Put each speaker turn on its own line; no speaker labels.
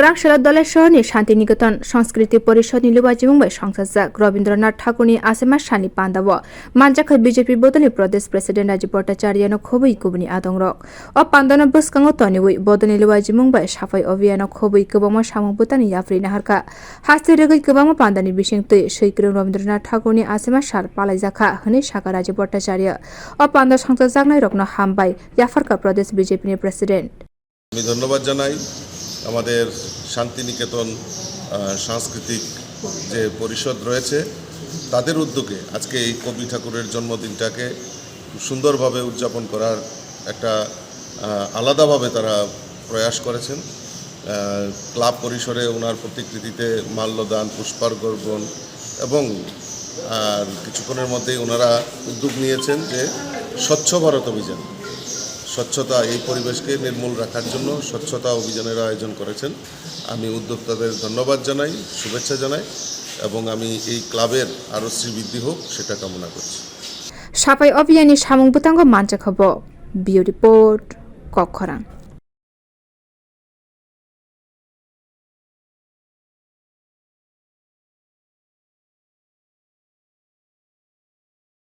Swikwrwng Rabindra Nath Tagore সংস্কৃতি পরিষদ নির্বাচী মুম্বাই সংসদ রবীন্দ্রনাথ ঠাকুরনি আসামা সানি panda manjakha বিজেপি বদলি প্রদেশ প্রেসিডেন্ট রাজীব ভট্টাচার্য খবই কুবনি আদংরক ও পান্দানা বসকাঙ্গ তনিউই বদলি নির্বাচী মুম্বাই সাফাই অভিযান খবই কবমা সামুবতানি ইয়াফ্রি নাহারকা হাসতে রেগৈ কবমা পান্দানি বিশিংতৈ Swikwrwng Rabindra Nath Tagore আসামা সার পালাইজাখা হনে সাকা রাজীব ভট্টাচার্য ও পান্দা সংসদ জাগনাই রকন hambai yapharkha প্রদেশ বিজেপি প্রেসিডেন্ট।
আমি ধন্যবাদ জানাই আমাদের শান্তিনিকেতন সাংস্কৃতিক যে পরিষদ রয়েছে তাদের উদ্যোগে আজকে এই কবি ঠাকুরের জন্মদিনটাকে সুন্দরভাবে উদযাপন করার একটা আলাদাভাবে তারা প্রয়াস করেছেন। ক্লাব পরিসরে ওনার প্রতিকৃতিতে মাল্যদান, পুষ্পার্ঘ্য এবং আর কিছুক্ষণের মধ্যেই ওনারা উদ্যোগ নিয়েছেন যে স্বচ্ছ ভারত অভিযান, স্বচ্ছতা এই পরিবেশকে নির্মূল রাখার জন্য স্বচ্ছতা অভিযানের আয়োজন করেছেন। আমি উদ্যোক্তাদের ধন্যবাদ জানাই, শুভেচ্ছা জানাই এবং আমি এই ক্লাবের আরও শ্রীবৃদ্ধি হোক সেটা কামনা করছি।
সাফাই অভিযানে সামুবতাঙ্গ manjakha বিউ রিপোর্ট Swikwrwng।